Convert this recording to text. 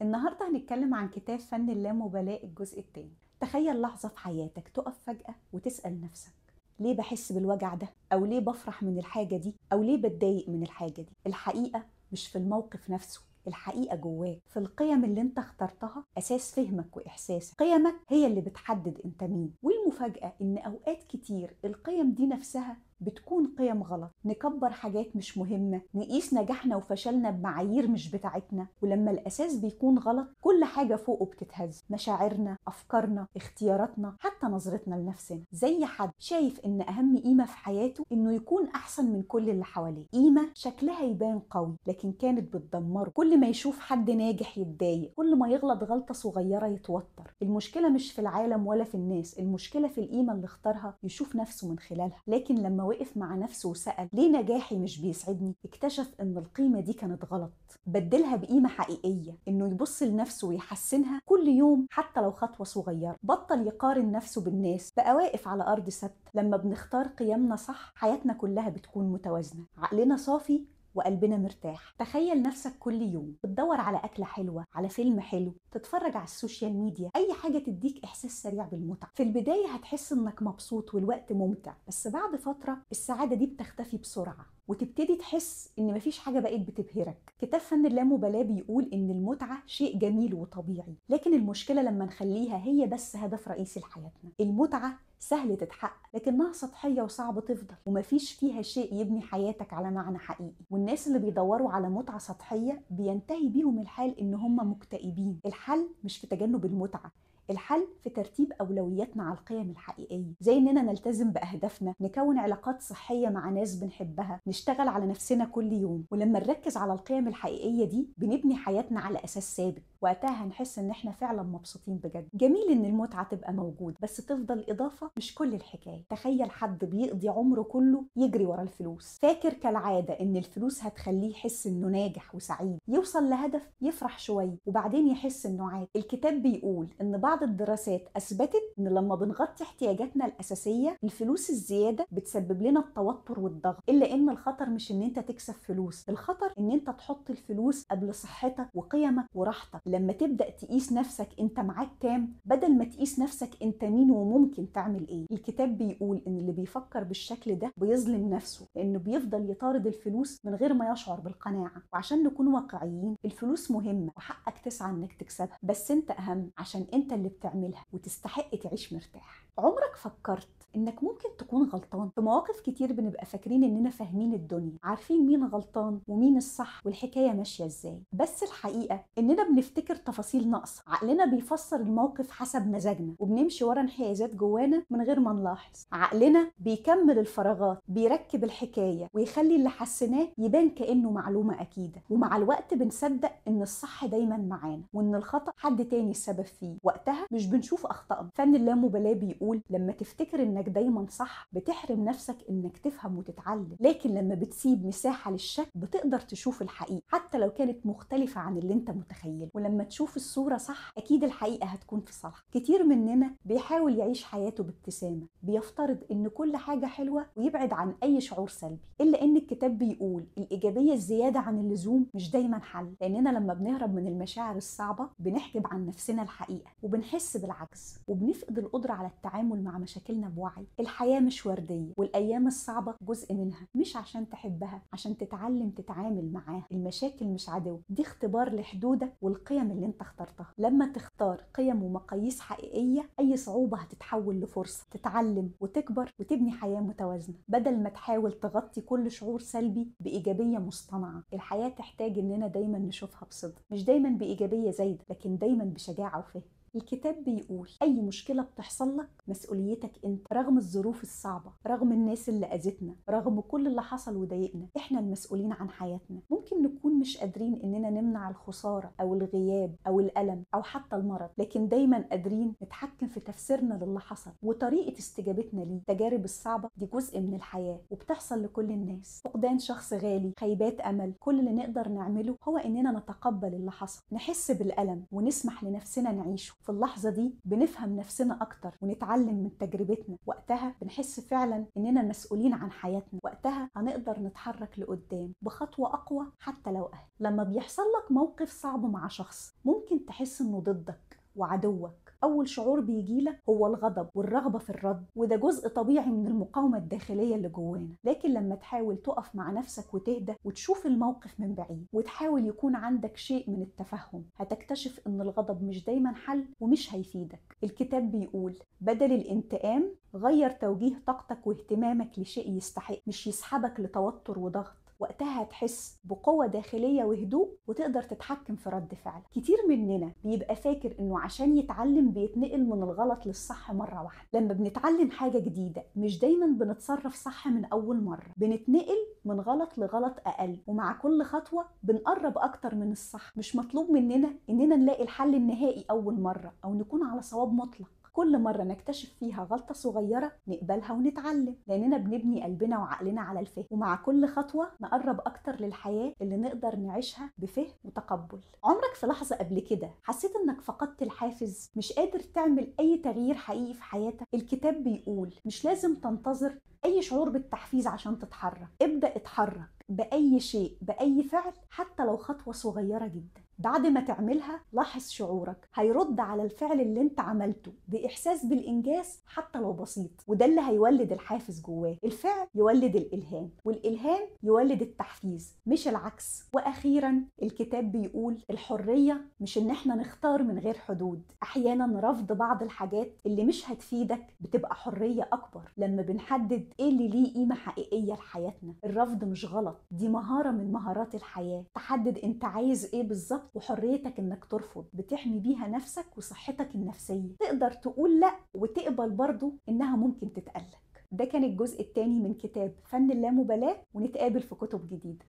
النهاردة هنتكلم عن كتاب فن اللامبالاة الجزء الثاني. تخيل لحظة في حياتك تقف فجأة وتسأل نفسك: ليه بحس بالوجع ده؟ أو ليه بفرح من الحاجة دي؟ أو ليه بتضايق من الحاجة دي؟ الحقيقة مش في الموقف نفسه، الحقيقة جواك، في القيم اللي انت اخترتها أساس فهمك وإحساسك. قيمك هي اللي بتحدد انت مين، والمفاجأة إن أوقات كتير القيم دي نفسها بتكون قيم غلط. نكبر حاجات مش مهمة، نقيس نجاحنا وفشلنا بمعايير مش بتاعتنا، ولما الأساس بيكون غلط كل حاجة فوقه بتتهز. مشاعرنا، أفكارنا، اختياراتنا، حتى نظرتنا لنفسنا. زي حد شايف إن أهم قيمة في حياته إنه يكون أحسن من كل اللي حواليه. قيمة شكلها يبان قوي لكن كانت بتدمره. كل ما يشوف حد ناجح يتضايق، كل ما يغلط غلطة صغيرة يتوتر. المشكلة مش في العالم ولا في الناس، المشكلة في القيمة اللي اختارها يشوف نفسه من خلالها. لكن لما وقف مع نفسه وسأل ليه نجاحي مش بيسعدني، اكتشف ان القيمة دي كانت غلط. بدلها بقيمة حقيقية، انه يبص لنفسه ويحسنها كل يوم حتى لو خطوة صغيرة. بطل يقارن نفسه بالناس، بقى واقف على أرض ثابتة. لما بنختار قيمنا صح حياتنا كلها بتكون متوازنة، عقلنا صافي وقلبنا مرتاح. تخيل نفسك كل يوم بتدور على أكلة حلوة، على فيلم حلو، تتفرج على السوشيال ميديا، أي حاجة تديك إحساس سريع بالمتعة. في البداية هتحس إنك مبسوط والوقت ممتع، بس بعد فترة السعادة دي بتختفي بسرعة وتبتدي تحس إن مفيش حاجة بقت بتبهرك. كتاب فن اللامبالاة بيقول إن المتعة شيء جميل وطبيعي، لكن المشكلة لما نخليها هي بس هدف رئيسي لحياتنا. المتعة سهل تتحقق لكنها سطحية وصعب تفضل، ومفيش فيها شيء يبني حياتك على معنى حقيقي. والناس اللي بيدوروا على متعة سطحية بينتهي بيهم الحال إن هم مكتئبين. الحل مش في تجنب المتعة، الحل في ترتيب أولوياتنا على القيم الحقيقية، زي إننا نلتزم بأهدافنا، نكون علاقات صحية مع ناس بنحبها، نشتغل على نفسنا كل يوم. ولما نركز على القيم الحقيقية دي بنبني حياتنا على أساس ثابت، وقتها هنحس إن إحنا فعلا مبسوطين بجد. جميل إن المتعة تبقى موجودة بس تفضل إضافة مش كل الحكاية. تخيل حد بيقضي عمره كله يجري ورا الفلوس، فاكر كالعادة إن الفلوس هتخليه يحس إنه ناجح وسعيد، يوصل لهدف يفرح شوية وبعدين يحس إنه عادي. الكتاب بيقول إن بعض الدراسات أثبتت إن لما بنغطي احتياجاتنا الأساسية الفلوس الزيادة بتسبب لنا التوتر والضغط. إلا إن الخطر مش إن أنت تكسب فلوس، الخطر إن أنت تحط الفلوس قبل صحتك وقيمك وراحتك. لما تبدأ تقيس نفسك أنت معاك كام بدل ما تقيس نفسك أنت مين وممكن تعمل إيه. الكتاب بيقول إن اللي بيفكر بالشكل ده بيظلم نفسه، لأنه بيفضل يطارد الفلوس من غير ما يشعر بالقناعة. وعشان نكون واقعيين، الفلوس مهمة وحقك تسعى إنك تكسبها، بس أنت أهم عشان أنت اللي بتعملها وتستحق تعيش مرتاح. عمرك فكرت انك ممكن تكون غلطان؟ في مواقف كتير بنبقى فاكرين اننا فاهمين الدنيا، عارفين مين غلطان ومين الصح والحكاية ماشية ازاي، بس الحقيقة اننا بنفتكر تفاصيل ناقصة. عقلنا بيفسر الموقف حسب مزاجنا وبنمشي ورا انحيازات جوانا من غير ما نلاحظ. عقلنا بيكمل الفراغات، بيركب الحكاية ويخلي اللي حسناه يبان كأنه معلومة أكيدة. ومع الوقت بنصدق ان الصح دايما معانا وان الخطأ حد تاني السبب فيه، وقتها مش بنشوف أخطائنا. فن اللامبالاة بيقول لما تفتكر انك دايما صح بتحرم نفسك انك تفهم وتتعلم، لكن لما بتسيب مساحة للشك بتقدر تشوف الحقيقة حتى لو كانت مختلفة عن اللي انت متخيله. ولما تشوف الصورة صح اكيد الحقيقة هتكون في صالحك. كتير مننا بيحاول يعيش حياته بابتسامة، بيفترض ان كل حاجة حلوة ويبعد عن اي شعور سلبي. الا ان الكتاب بيقول الايجابية الزيادة عن اللزوم مش دايما حل، لاننا لما بنهرب من المشاعر الصعبة بنحجب عن نفسنا الحقيقة وبنحس بالعجز وبنفقد القدرة على التعامل مع مشاكلنا بوعي. الحياة مش وردية والأيام الصعبة جزء منها، مش عشان تحبها، عشان تتعلم تتعامل معاها. المشاكل مش عدو، دي اختبار لحدودك والقيم اللي انت اخترتها. لما تختار قيم ومقاييس حقيقية أي صعوبة هتتحول لفرصة تتعلم وتكبر وتبني حياة متوازنة، بدل ما تحاول تغطي كل شعور سلبي بإيجابية مصطنعة. الحياة تحتاج إننا دايما نشوفها بصدق، مش دايما بإيجابية زايدة لكن دايما بشجاعة وفهم. الكتاب بيقول أي مشكلة بتحصل لك مسؤوليتك أنت، رغم الظروف الصعبة، رغم الناس اللي أذتنا، رغم كل اللي حصل وضايقنا، إحنا المسؤولين عن حياتنا. ممكن نكون مش قادرين إننا نمنع الخسارة أو الغياب أو الألم أو حتى المرض، لكن دايما قادرين نتحكم في تفسيرنا للي حصل وطريقة استجابتنا ليه. التجارب الصعبة دي جزء من الحياة وبتحصل لكل الناس، فقدان شخص غالي، خيبات أمل. كل اللي نقدر نعمله هو إننا نتقبل اللي حصل، نحس بالألم ونسمح لنفسنا نعيشه. في اللحظة دي بنفهم نفسنا أكتر ونتعلم من تجربتنا. وقتها بنحس فعلا إننا مسؤولين عن حياتنا. وقتها هنقدر نتحرك لقدام بخطوة أقوى حتى لو أهل. لما بيحصل لك موقف صعب مع شخص ممكن تحس إنه ضدك وعدوك، أول شعور بيجيلك هو الغضب والرغبة في الرد، وده جزء طبيعي من المقاومة الداخلية اللي جوانا. لكن لما تحاول تقف مع نفسك وتهدى وتشوف الموقف من بعيد وتحاول يكون عندك شيء من التفهم، هتكتشف إن الغضب مش دايما حل ومش هيفيدك. الكتاب بيقول بدل الانتقام غير توجيه طاقتك واهتمامك لشيء يستحق، مش يسحبك لتوتر وضغط. وقتها هتحس بقوة داخلية وهدوء وتقدر تتحكم في رد فعلك. كتير مننا بيبقى فاكر انه عشان يتعلم بيتنقل من الغلط للصح مرة واحدة. لما بنتعلم حاجة جديدة مش دايما بنتصرف صح من اول مرة، بنتنقل من غلط لغلط اقل، ومع كل خطوة بنقرب اكتر من الصح. مش مطلوب مننا اننا نلاقي الحل النهائي اول مرة او نكون على صواب مطلق. كل مرة نكتشف فيها غلطة صغيرة نقبلها ونتعلم، لأننا بنبني قلبنا وعقلنا على الفهم، ومع كل خطوة نقرب أكتر للحياة اللي نقدر نعيشها بفهم وتقبل. عمرك في لحظة قبل كده حسيت إنك فقدت الحافز، مش قادر تعمل أي تغيير حقيقي في حياتك؟ الكتاب بيقول مش لازم تنتظر أي شعور بالتحفيز عشان تتحرك. ابدأ اتحرك بأي شيء، بأي فعل، حتى لو خطوة صغيرة جدا. بعد ما تعملها لاحظ شعورك هيرد على الفعل اللي انت عملته بإحساس بالإنجاز حتى لو بسيط، وده اللي هيولد الحافز جواه. الفعل يولد الإلهام، والإلهام يولد التحفيز، مش العكس. وأخيرا الكتاب بيقول الحرية مش إن احنا نختار من غير حدود. أحيانا رفض بعض الحاجات اللي مش هتفيدك بتبقى حرية أكبر لما بنحدد إيه اللي ليه قيمة حقيقية لحياتنا. الرفض مش غلط، دي مهارة من مهارات الحياة. تحدد انت عايز ايه بالظبط، وحريتك انك ترفض بتحمي بيها نفسك وصحتك النفسية. تقدر تقول لا وتقبل برضو انها ممكن تتقلك. ده كان الجزء الثاني من كتاب فن اللامبالاة، ونتقابل في كتب جديدة.